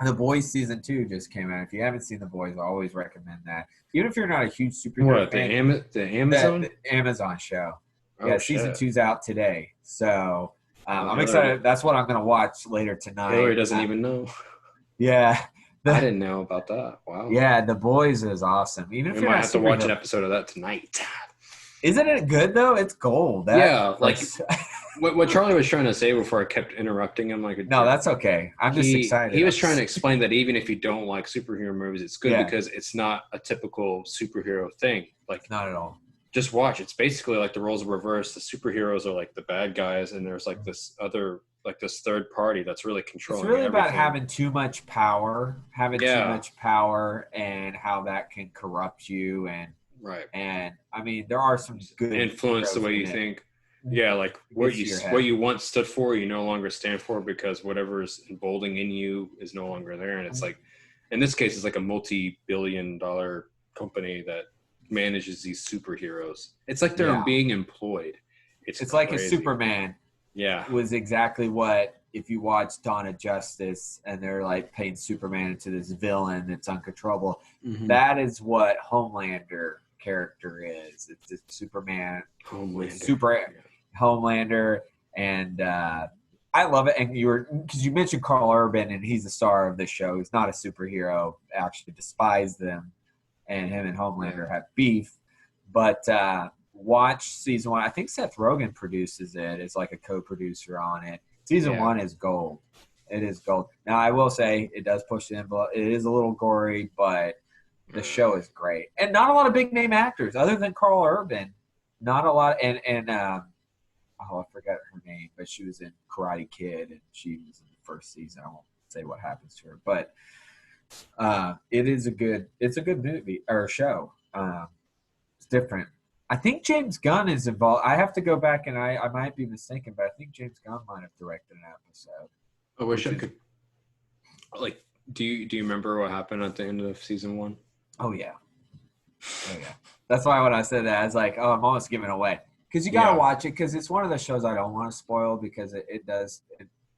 Speaker 2: The Boys season 2 just came out. If you haven't seen The Boys, I always recommend that. Even if you're not a huge superhero fan.
Speaker 1: The Amazon?
Speaker 2: The Amazon show.
Speaker 1: Oh,
Speaker 2: yeah, season 2's out today. So I'm excited. That's what I'm going to watch later tonight.
Speaker 1: Hillary doesn't even know.
Speaker 2: Yeah.
Speaker 1: I didn't know about that. Wow.
Speaker 2: Yeah, The Boys is awesome. Even if you might
Speaker 1: have to watch an episode of that tonight.
Speaker 2: Isn't it good though? It's gold.
Speaker 1: What Charlie was trying to say before I kept interrupting him,
Speaker 2: no, that's okay. I'm just excited.
Speaker 1: He was trying to explain that even if you don't like superhero movies, it's good because it's not a typical superhero thing. Like,
Speaker 2: not at all.
Speaker 1: Just watch. It's basically like the roles are reversed. The superheroes are like the bad guys, and there's like this other, like this third party that's really controlling.
Speaker 2: It's really
Speaker 1: everything.
Speaker 2: about having too much power, and how that can corrupt you. And
Speaker 1: right.
Speaker 2: And I mean, there are some good
Speaker 1: influence the way you think. Yeah, like what you once stood for, you no longer stand for because whatever is emboldening in you is no longer there. And it's like, in this case, it's like a multi-billion-dollar company that manages these superheroes. It's like they're being employed. It's
Speaker 2: like a Superman.
Speaker 1: Yeah,
Speaker 2: was exactly what, if you watch Dawn of Justice and they're like painting Superman into this villain that's uncontrollable. Mm-hmm. That is what Homelander character is. It's Superman Homelander, and I love it. And because you mentioned Carl Urban, and he's the star of the show. He's not a superhero. Actually, despise them, and him and Homelander have beef. But watch season 1. I think Seth Rogen produces it. It's like a co-producer on it. Season 1 is gold. It is gold. Now, I will say it does push the envelope. It is a little gory, but the show is great. And not a lot of big-name actors other than Carl Urban. Not a lot. And I forgot her name, but she was in Karate Kid, and she was in the first season. I won't say what happens to her. But it's a good movie or show. It's different. I think James Gunn is involved. I have to go back, and I might be mistaken, but I think James Gunn might have directed an episode.
Speaker 1: I wish I could. Like, do you remember what happened at the end of season 1?
Speaker 2: Oh yeah. That's why when I said that, I was like, "Oh, I'm almost giving it away," because you gotta watch it, because it's one of the shows I don't want to spoil, because it does.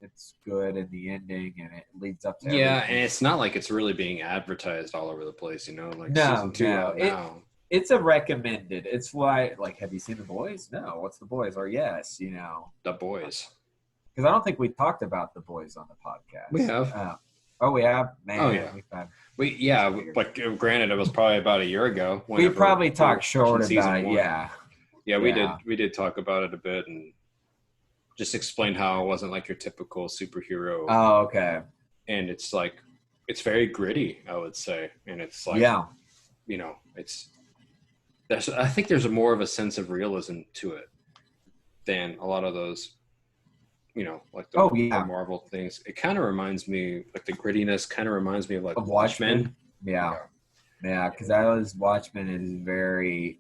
Speaker 2: it's good in the ending, and it leads up to
Speaker 1: and
Speaker 2: everything.
Speaker 1: it's not like it's really being advertised all over the place, like
Speaker 2: No,
Speaker 1: season 2 out now.
Speaker 2: It's a recommended. It's why, like, have you seen The Boys? No. What's The Boys? Or yes,
Speaker 1: The Boys.
Speaker 2: Because I don't think we talked about The Boys on the podcast.
Speaker 1: We have.
Speaker 2: We have? Man,
Speaker 1: oh, yeah. But granted, it was probably about a year ago.
Speaker 2: We probably talked short about it,
Speaker 1: yeah. Yeah, we did talk about it a bit and just explain how it wasn't like your typical superhero.
Speaker 2: Oh, okay.
Speaker 1: And it's like, it's very gritty, I would say. And it's like, I think there's more of a sense of realism to it than a lot of those, like the Marvel things. It kind of reminds me, like the grittiness kind of reminds me of like Watchmen.
Speaker 2: Yeah, because Watchmen is very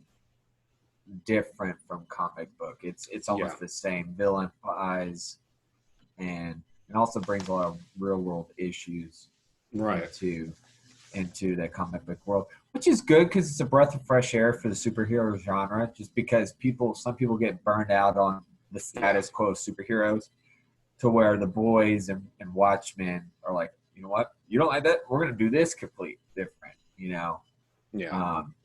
Speaker 2: different from comic book. It's almost the same villain eyes, and also brings a lot of real world issues into the comic book world, which is good because it's a breath of fresh air for the superhero genre. Just because some people get burned out on the status quo of superheroes, to where The Boys and Watchmen are like, you know what, you don't like that? We're gonna do this complete different.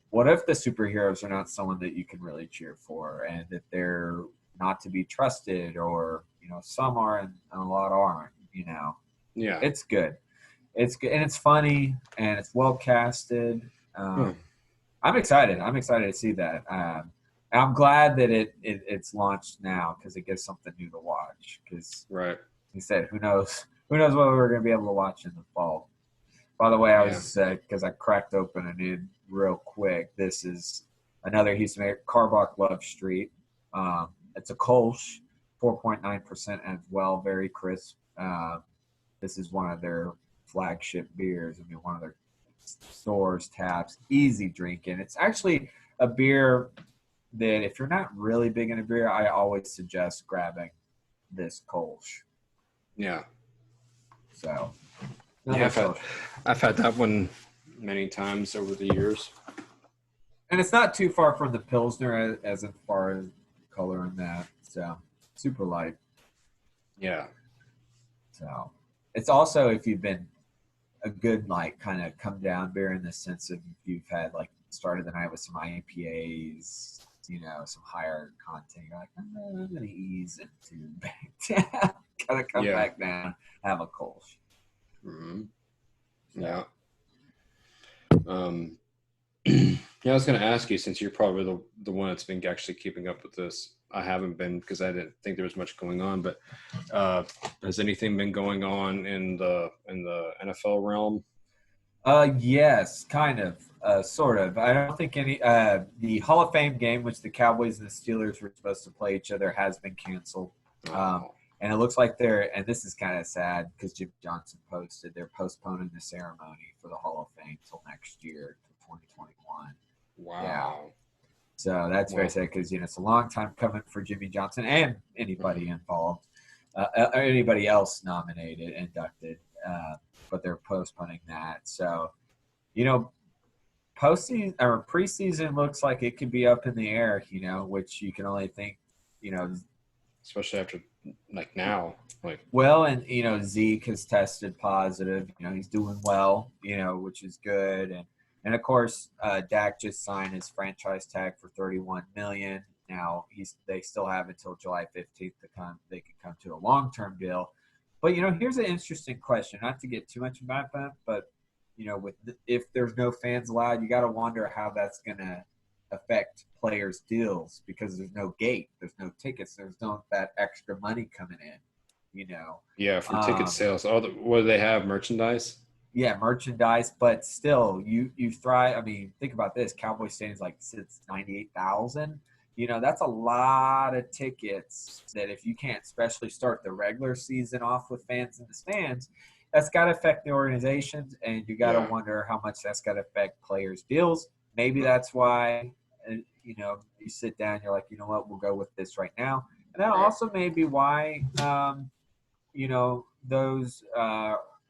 Speaker 2: What if the superheroes are not someone that you can really cheer for, and that they're not to be trusted, or some are and a lot aren't? It's good. It's good, and it's funny, and it's well casted. I'm excited. I'm excited to see that. I'm glad that it's launched now, because it gives something new to watch. Because he said, who knows what we're going to be able to watch in the fall. By the way, I was because I cracked open and in real quick. This is another Houston made, Karbach Love Street. It's a Kolsch, 4.9% as well, very crisp. This is one of their flagship beers. I mean, one of their stores, taps, easy drinking. It's actually a beer that, if you're not really big into beer, I always suggest grabbing this Kolsch.
Speaker 1: Yeah.
Speaker 2: So.
Speaker 1: I've had that one many times over the years.
Speaker 2: And it's not too far from the Pilsner as far as color in that. So, super light.
Speaker 1: Yeah.
Speaker 2: So, it's also, if you've been a good, like, kind of come down beer, in the sense of if you've had, like, started the night with some IPAs, some higher content, you're like, I'm going to ease into back down. Kind of come back down, have a Kolsch.
Speaker 1: Mm-hmm. Yeah. I was going to ask you, since you're probably the one that's been actually keeping up with this. I haven't been, because I didn't think there was much going on. But has anything been going on in the NFL realm?
Speaker 2: Yes, kind of, sort of. I don't think any. The Hall of Fame game, which the Cowboys and the Steelers were supposed to play each other, has been canceled. And it looks like and this is kind of sad, because Jim Johnson posted, they're postponing the ceremony for the Hall of Fame till next year, to 2021.
Speaker 1: Wow.
Speaker 2: Yeah. So that's very sad, because it's a long time coming for Jimmy Johnson and anybody involved, or anybody else nominated, inducted, but they're postponing that. So, postseason or preseason looks like it could be up in the air, which you can only think,
Speaker 1: especially after, like, now, like,
Speaker 2: well, and Zeke has tested positive. He's doing well, which is good, and of course, Dak just signed his franchise tag for $31 million. Now they still have until July 15th to come. They can come to a long-term deal. But here's an interesting question. Not to get too much about that, but if there's no fans allowed, you got to wonder how that's going to affect players' deals, because there's no gate, there's no tickets, there's no that extra money coming in.
Speaker 1: Yeah, from ticket sales. What do they have? Merchandise.
Speaker 2: Yeah, merchandise, but still, you thrive. I mean, think about this: Cowboy Stadium's like sits 98,000. That's a lot of tickets. That if you can't, especially start the regular season off with fans in the stands, that's got to affect the organizations, and you got to wonder how much that's got to affect players' deals. Maybe that's why, you sit down, you're like, you know what, we'll go with this right now. And that also may be why, those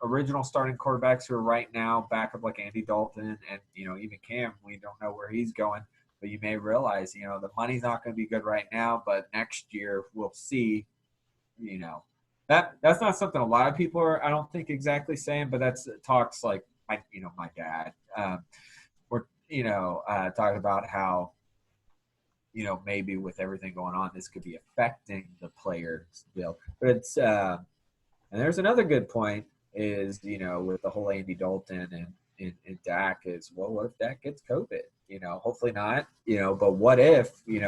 Speaker 2: original starting quarterbacks who are right now back up, like Andy Dalton and, even Cam, we don't know where he's going. But you may realize, the money's not going to be good right now, but next year we'll see, that's not something a lot of people are, I don't think, exactly saying, but that's talks like my dad. We're talking about how maybe with everything going on, this could be affecting the players' bill. But it's and there's another good point is with the whole Andy Dalton and Dak is, well, what if Dak gets COVID? Hopefully not. But what if you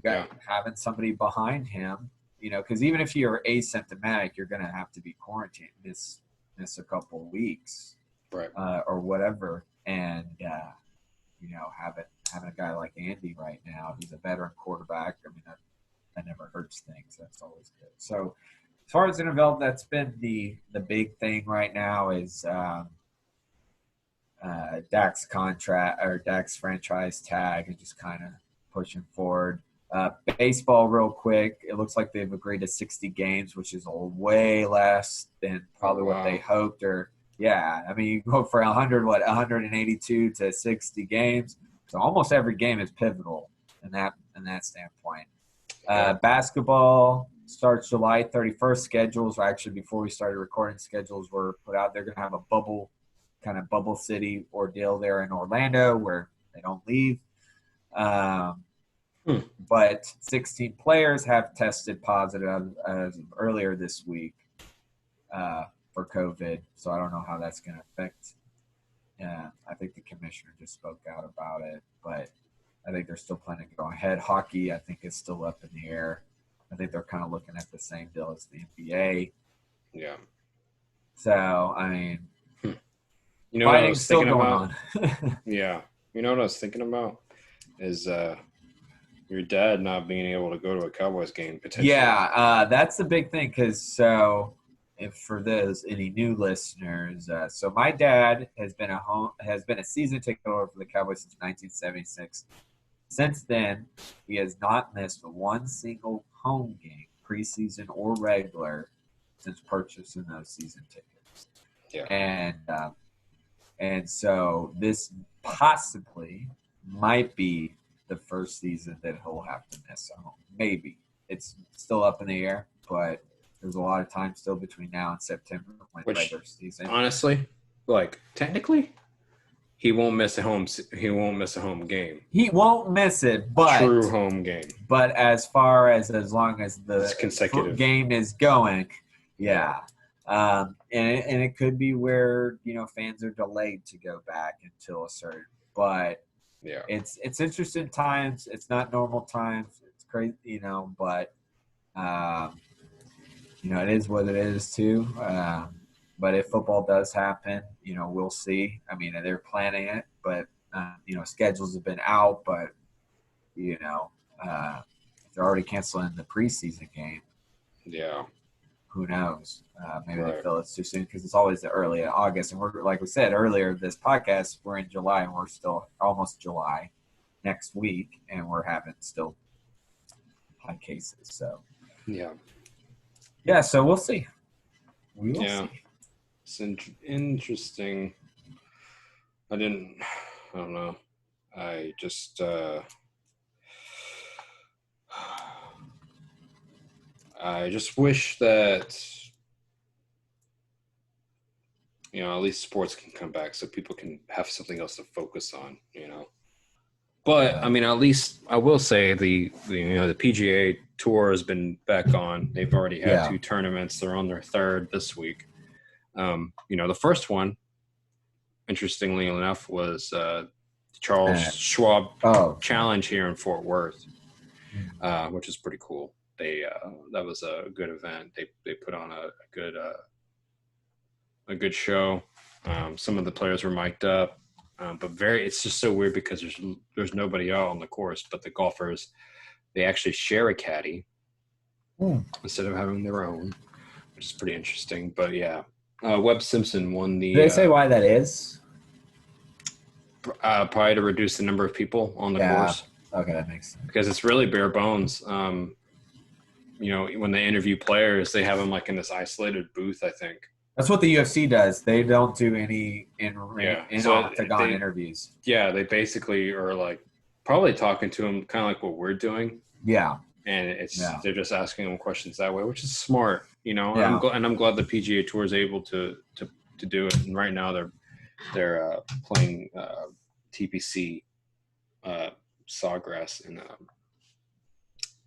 Speaker 2: got having somebody behind him? Because even if you're asymptomatic, you're going to have to be quarantined, miss a couple of weeks,
Speaker 1: right,
Speaker 2: or whatever. And having a guy like Andy right now, he's a veteran quarterback. I mean, that never hurts things. That's always good. So as far as the NFL, that's been the big thing right now is Dak's contract or Dak's franchise tag and just kind of pushing forward. Baseball, real quick. It looks like they've agreed to 60 games, which is way less than probably what they hoped. Or I mean, you go for 182 to 60 games. So almost every game is pivotal in that standpoint. Basketball starts July 31st. Schedules, actually, before we started recording, schedules were put out. They're going to have a bubble city ordeal there in Orlando where they don't leave. But 16 players have tested positive earlier this week for COVID. So I don't know how that's going to affect. I think the commissioner just spoke out about it, but I think they're still planning to go ahead. Hockey, I think, is still up in the air. I think they're kind of looking at the same deal as the NBA.
Speaker 1: Yeah.
Speaker 2: So, I mean,
Speaker 1: what I was thinking about? Yeah. You know what I was thinking about is your dad not being able to go to a Cowboys game potentially.
Speaker 2: Yeah, that's the big thing because if for those any new listeners, so my dad has been a season ticket holder for the Cowboys since 1976. Since then, he has not missed one single home game, preseason or regular, since purchasing those season tickets.
Speaker 1: Yeah.
Speaker 2: And so this possibly might be the first season that he'll have to miss a home. Maybe. It's still up in the air, but there's a lot of time still between now and September when regular season.
Speaker 1: Honestly, technically, he won't miss a home game.
Speaker 2: He won't miss it, but
Speaker 1: true home game.
Speaker 2: But as long as the
Speaker 1: consecutive
Speaker 2: game is going, and it could be where fans are delayed to go back until a certain. But it's interesting times. It's not normal times. It's crazy, but it is what it is too. But if football does happen, we'll see. I mean, they're planning it, but schedules have been out. But they're already canceling the preseason game.
Speaker 1: Yeah.
Speaker 2: Who knows? Maybe they feel it's too soon because it's always the early August, and we're, like we said earlier, this podcast, we're in July and we're still almost July next week, and we're having still high cases. So so we'll see. We will see.
Speaker 1: It's interesting. I don't know. I just I just wish that at least sports can come back so people can have something else to focus on, But I mean, at least I will say the PGA Tour has been back on. They've already had 2 tournaments. They're on their 3rd this week. The first one, interestingly enough, was Charles Schwab Challenge here in Fort Worth, which is pretty cool. That was a good event. They put on a good show. Some of the players were mic'd up, but it's just so weird because there's nobody out on the course, but the golfers, they actually share a caddy instead of having their own, which is pretty interesting. But Webb Simpson won the.
Speaker 2: Did they say why that is?
Speaker 1: Probably to reduce the number of people on the course.
Speaker 2: Okay, that makes sense.
Speaker 1: Because it's really bare bones. When they interview players, they have them in this isolated booth, I think.
Speaker 2: That's what the UFC does. They don't do any octagon interviews.
Speaker 1: Yeah, they basically are probably talking to them kind of like what we're doing.
Speaker 2: Yeah.
Speaker 1: and they're just asking them questions that way, which is smart, you know.
Speaker 2: Yeah.
Speaker 1: I'm glad the PGA Tour is able to do it. And right now they're playing TPC Sawgrass in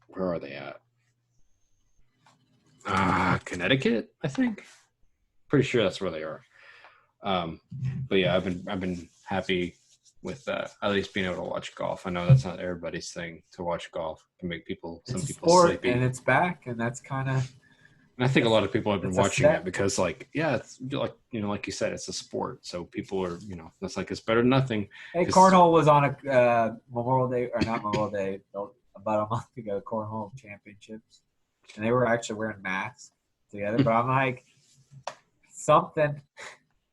Speaker 1: where are they at? Connecticut, I think. Pretty sure that's where they are. But yeah, I've been happy with at least being able to watch golf. I know that's not everybody's thing to watch golf. It can make some people sleepy.
Speaker 2: And it's back, and that's kind of.
Speaker 1: And I think a lot of people have been watching it because, like, yeah, it's like, you know, like you said, it's a sport, so people are, you know, it's like it's better than nothing.
Speaker 2: Hey, cornhole was on a Memorial Day, or not Memorial Day, about a month ago. Cornhole championships, and they were actually wearing masks together. But I'm like, something.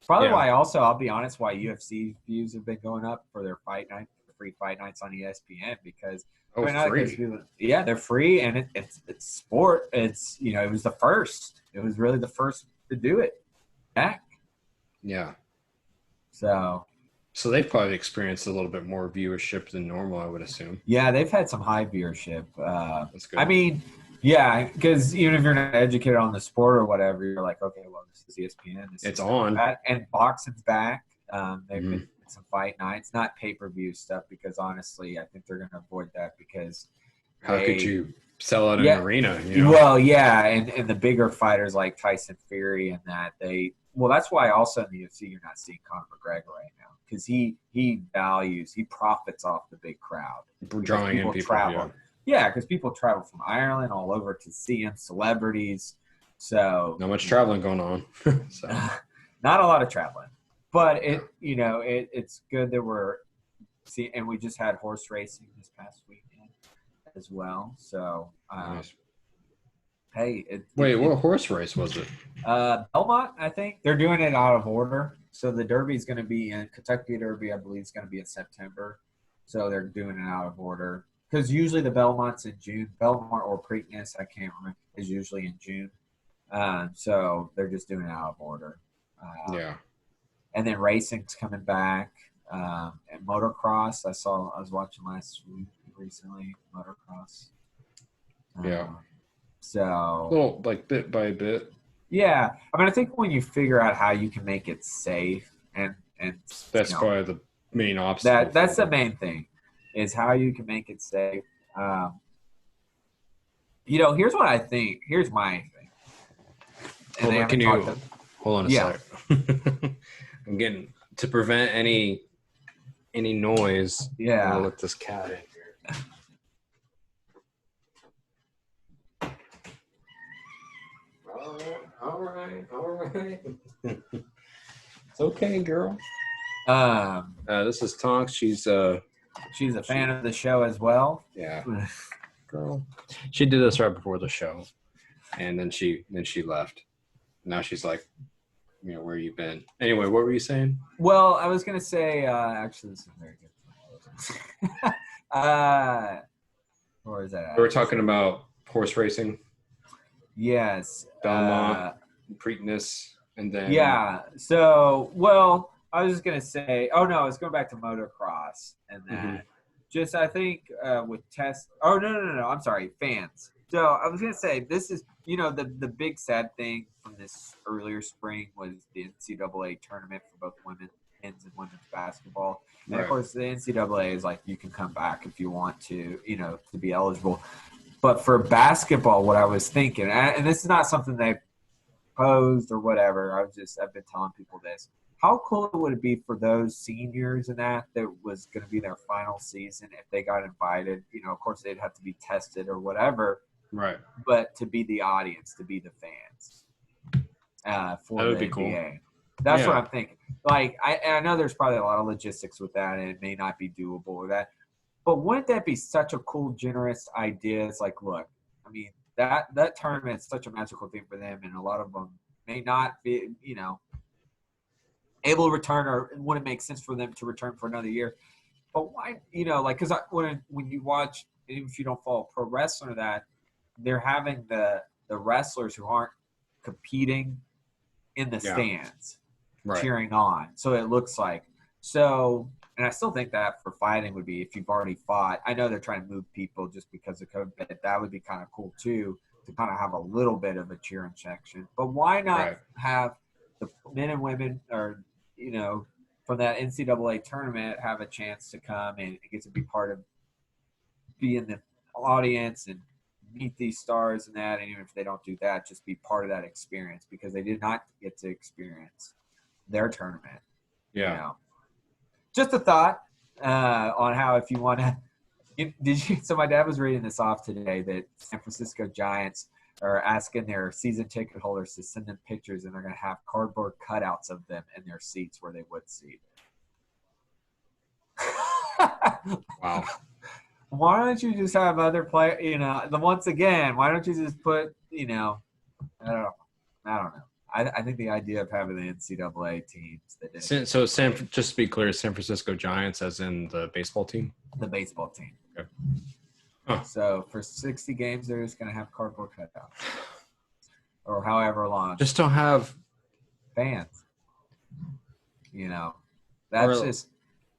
Speaker 2: Probably why. Also, I'll be honest, why UFC views have been going up for their fight night, free fight nights on ESPN, because.
Speaker 1: Free.
Speaker 2: Yeah, they're free, and it's sport. It's, you know, it was the first. It was really the first to do it back.
Speaker 1: Yeah.
Speaker 2: So
Speaker 1: they've probably experienced a little bit more viewership than normal, I would assume.
Speaker 2: Yeah, they've had some high viewership.
Speaker 1: That's good.
Speaker 2: I mean, yeah, because even if you're not educated on the sport or whatever, you're like, okay, well, this is ESPN.
Speaker 1: It's on.
Speaker 2: And boxing's back. They've been some fight nights, not pay-per-view stuff, because honestly, I think they're going to avoid that because
Speaker 1: how could you sell out an arena? You know?
Speaker 2: Well, yeah, and the bigger fighters like Tyson Fury and that, that's why also in the UFC you're not seeing Conor McGregor right now, because he profits off the big crowd,
Speaker 1: drawing in people.
Speaker 2: Travel. Yeah, because people travel from Ireland all over to see him, celebrities. So
Speaker 1: not much traveling going on. So.
Speaker 2: Not a lot of traveling. But it's good that and we just had horse racing this past weekend as well. So,
Speaker 1: nice.
Speaker 2: Hey,
Speaker 1: what horse race was it?
Speaker 2: Belmont, I think they're doing it out of order. So the Derby is going to be in Kentucky Derby, I believe, is going to be in September. So they're doing it out of order because usually the Belmont's in June. Belmont or Preakness, I can't remember, is usually in June. So they're just doing it out of order.
Speaker 1: Yeah. And
Speaker 2: then racing's coming back. And motocross, I was watching last week recently, motocross.
Speaker 1: Yeah.
Speaker 2: So.
Speaker 1: Well, like bit by bit.
Speaker 2: Yeah. I mean, I think when you figure out how you can make it safe and
Speaker 1: that's probably the main obstacle.
Speaker 2: That's the main thing, is how you can make it safe. Here's what I think. Here's my thing.
Speaker 1: Can you hold on a sec? I'm getting to prevent any noise.
Speaker 2: Yeah.
Speaker 1: I'm gonna let this cat in here. All right. It's okay, girl. This is Tonks. She's a
Speaker 2: fan of the show as well.
Speaker 1: Yeah. Girl. She did this right before the show, and then she left. Now she's like, where you been? Anyway, what were you saying?
Speaker 2: Well, I was gonna say, actually, this is very good. Where is that?
Speaker 1: We were talking about horse racing.
Speaker 2: Yes.
Speaker 1: Belmont, Preakness, and then.
Speaker 2: Yeah. So, well, I was just gonna say. Oh no, I was going back to motocross and that. Mm-hmm. Just I think with test. Oh no! I'm sorry, fans. So I was gonna say, this is, the big sad thing from this earlier spring was the NCAA tournament for both men's and women's basketball. And right. Of course, the NCAA is like, you can come back if you want to, to be eligible. But for basketball, what I was thinking, and this is not something they posed or whatever, I've been telling people this. How cool would it be for those seniors and that was going to be their final season if they got invited? Of course, they'd have to be tested or whatever.
Speaker 1: Right.
Speaker 2: But to be the audience, to be the fans for
Speaker 1: that would
Speaker 2: the
Speaker 1: be cool.
Speaker 2: NBA. That's what I'm thinking. Like, I know there's probably a lot of logistics with that, and it may not be doable or that. But wouldn't that be such a cool, generous idea? It's like, look, I mean, that tournament is such a magical thing for them, and a lot of them may not be, able to return, or it wouldn't make sense for them to return for another year. But why, because when you watch, even if you don't follow pro wrestling or that, they're having the wrestlers who aren't competing in the stands cheering on. So it looks like. So, And I still think that for fighting would be, if you've already fought, I know they're trying to move people just because of COVID, but that would be kind of cool too, to kind of have a little bit of a cheering section. But why not have the men and women, or, you know, from that NCAA tournament, have a chance to come and get to be part of, be in the audience and meet these stars and that. And even if they don't do that, just be part of that experience, because they did not get to experience their tournament.
Speaker 1: Yeah.
Speaker 2: You know? Just a thought on how, if you want to, so my dad was reading this off today, that San Francisco Giants are asking their season ticket holders to send them pictures, and they're going to have cardboard cutouts of them in their seats where they would seat.
Speaker 1: Wow.
Speaker 2: Why don't you just have other players, you know, once again, why don't you just put, you know, I don't know. I think the idea of having the NCAA teams that did
Speaker 1: just to be clear, San Francisco Giants as in the baseball team?
Speaker 2: The baseball team.
Speaker 1: Okay. Huh.
Speaker 2: So for 60 games, they're just going to have cardboard cutouts. Or however long.
Speaker 1: Just don't have
Speaker 2: fans. You know, that's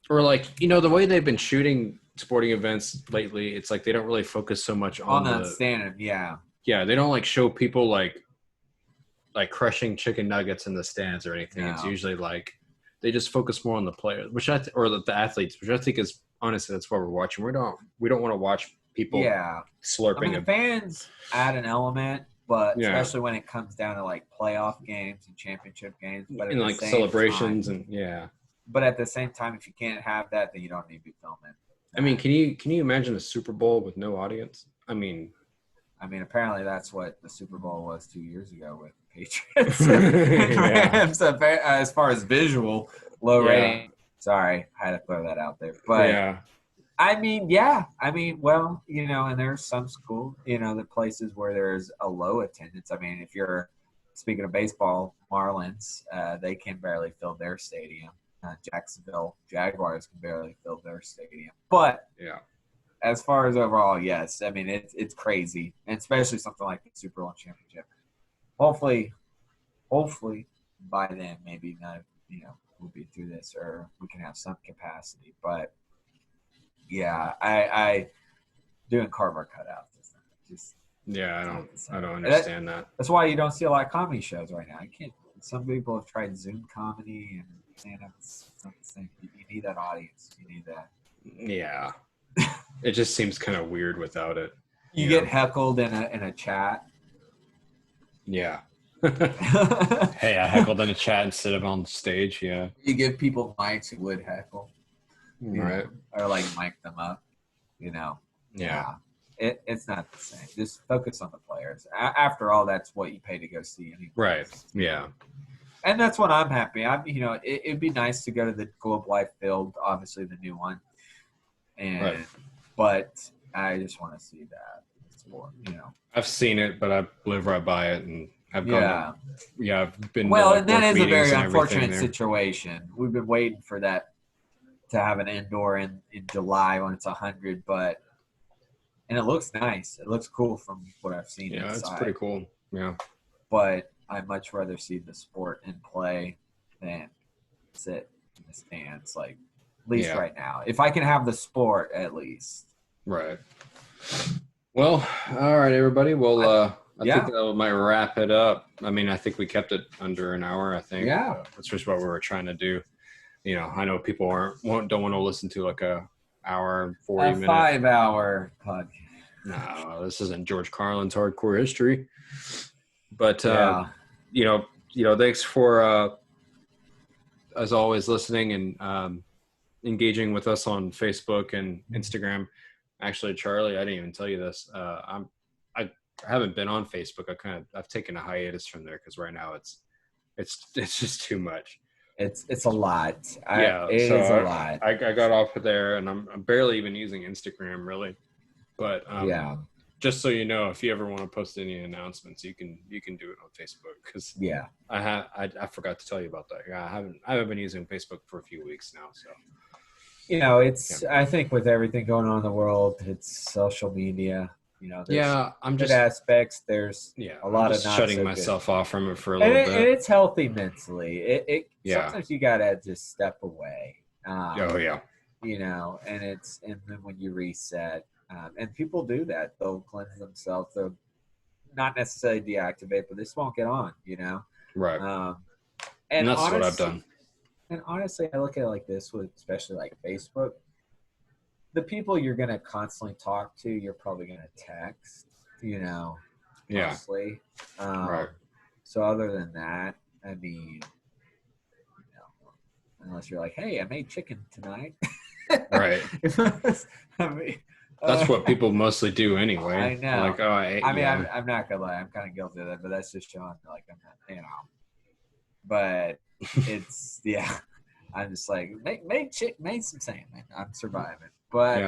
Speaker 1: or like, you know, the way they've been shooting sporting events lately, it's like they don't really focus so much on
Speaker 2: the standard. Yeah.
Speaker 1: Yeah, they don't like show people like crushing chicken nuggets in the stands or anything. No. It's usually like they just focus more on the players, or the athletes, which I think is honestly that's what we're watching. We don't want to watch people slurping.
Speaker 2: I mean, fans add an element, but especially when it comes down to like playoff games and championship games, but
Speaker 1: and like celebrations and
Speaker 2: But at the same time, if you can't have that, then you don't need to be filming.
Speaker 1: I mean, can you imagine a Super Bowl with no audience? I mean,
Speaker 2: apparently that's what the Super Bowl was 2 years ago with Patriots and Rams. As far as visual, low rating. Sorry, I had to throw that out there. But well, you know, and there's some school, you know, the places where there's a low attendance. I mean, if you're speaking of baseball, Marlins, they can barely fill their stadium. Jacksonville Jaguars can barely fill their stadium. But as far as overall, yes. I mean, it's crazy, and especially something like the Super Bowl championship. Hopefully, by then, maybe not. You know, we'll be through this, or we can have some capacity. But yeah, I doing cardboard cutouts. Just
Speaker 1: I don't understand that.
Speaker 2: That's why you don't see a lot of comedy shows right now. I can't. Some people have tried Zoom comedy and stand-up. It's not the same. You need that audience. You need that.
Speaker 1: Yeah. It just seems kind of weird without it.
Speaker 2: You get heckled in a chat.
Speaker 1: Yeah. Hey, I heckled in a chat instead of on stage. Yeah.
Speaker 2: You give people mics who would heckle.
Speaker 1: Right.
Speaker 2: Or like mic them up. You know.
Speaker 1: Yeah.
Speaker 2: It's not the same. Just focus on the players. After all, that's what you pay to go see anyway.
Speaker 1: Right. Yeah.
Speaker 2: And that's what I'm happy. It'd be nice to go to the Globe Life Field, obviously the new one. But I just want to see that. It's more, you know.
Speaker 1: I've seen it, but I live right by it, and I've gone. I've been.
Speaker 2: Well, and that is a very unfortunate situation. We've been waiting for that to have an indoor in July when it's 100, and it looks nice. It looks cool from what I've seen.
Speaker 1: Yeah,
Speaker 2: inside.
Speaker 1: It's pretty cool. Yeah.
Speaker 2: But I'd much rather see the sport in play than sit in the stands, like at least right now. If I can have the sport, at least.
Speaker 1: Right. Well, all right, everybody. Well, I think that might wrap it up. I mean, I think we kept it under an hour. I think.
Speaker 2: Yeah.
Speaker 1: That's just what we were trying to do. You know, I know people don't want to listen to like a hour and 40 minutes.
Speaker 2: 5-hour podcast.
Speaker 1: No, this isn't George Carlin's Hardcore History. But you know, thanks for as always listening and engaging with us on Facebook and Instagram. Actually, Charlie, I didn't even tell you this. I haven't been on Facebook. I've taken a hiatus from there because right now it's just too much.
Speaker 2: It's a lot.
Speaker 1: It is a lot. I got off of there, and I'm barely even using Instagram really. But just so you know, if you ever want to post any announcements, you can do it on Facebook. Because I forgot to tell you about that. Yeah, I haven't been using Facebook for a few weeks now. So
Speaker 2: you know, I think with everything going on in the world, it's social media. You know,
Speaker 1: I'm
Speaker 2: good aspects. There's a lot of not
Speaker 1: shutting myself off from it for a little bit.
Speaker 2: And it's healthy mentally. Sometimes you gotta just step away. and then when you reset, and people do that, they'll cleanse themselves. They'll not necessarily deactivate, but they just won't get on,
Speaker 1: Right.
Speaker 2: And
Speaker 1: that's
Speaker 2: honestly,
Speaker 1: what I've done.
Speaker 2: And honestly, I look at it like this, with especially like Facebook. The people you're going to constantly talk to, you're probably going to text, mostly.
Speaker 1: Right.
Speaker 2: So other than that, I mean, unless you're like, hey, I made chicken tonight.
Speaker 1: Right.
Speaker 2: I mean,
Speaker 1: that's what people mostly do anyway.
Speaker 2: I know.
Speaker 1: Like, oh,
Speaker 2: I'm not gonna lie, I'm kind of guilty of that, but that's just showing like I'm not, But it's I'm just like made some salmon. I'm surviving, but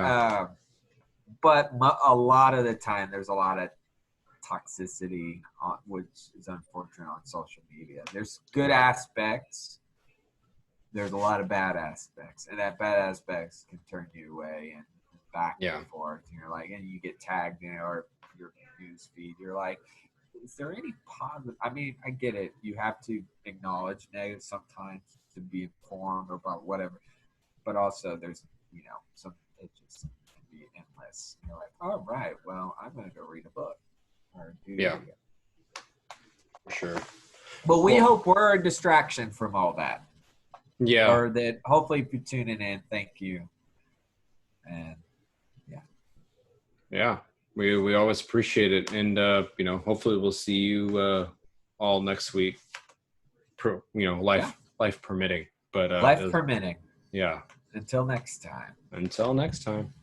Speaker 2: a lot of the time there's a lot of toxicity, which is unfortunate on social media. There's good aspects. There's a lot of bad aspects, and that bad aspects can turn you away and back and forth. And you're like, and you get tagged, or your news feed. You're like, is there any positive? I mean, I get it. You have to acknowledge negative sometimes to be informed about whatever, but also there's some it just can be endless. And you're like, all right, well, I'm gonna go read a book or do
Speaker 1: for sure.
Speaker 2: But we hope we're a distraction from all that.
Speaker 1: Yeah.
Speaker 2: Or that hopefully if you're tuning in, thank you. And
Speaker 1: yeah, we always appreciate it, and hopefully we'll see you all next week. Life permitting, but
Speaker 2: life permitting.
Speaker 1: Yeah.
Speaker 2: Until next time.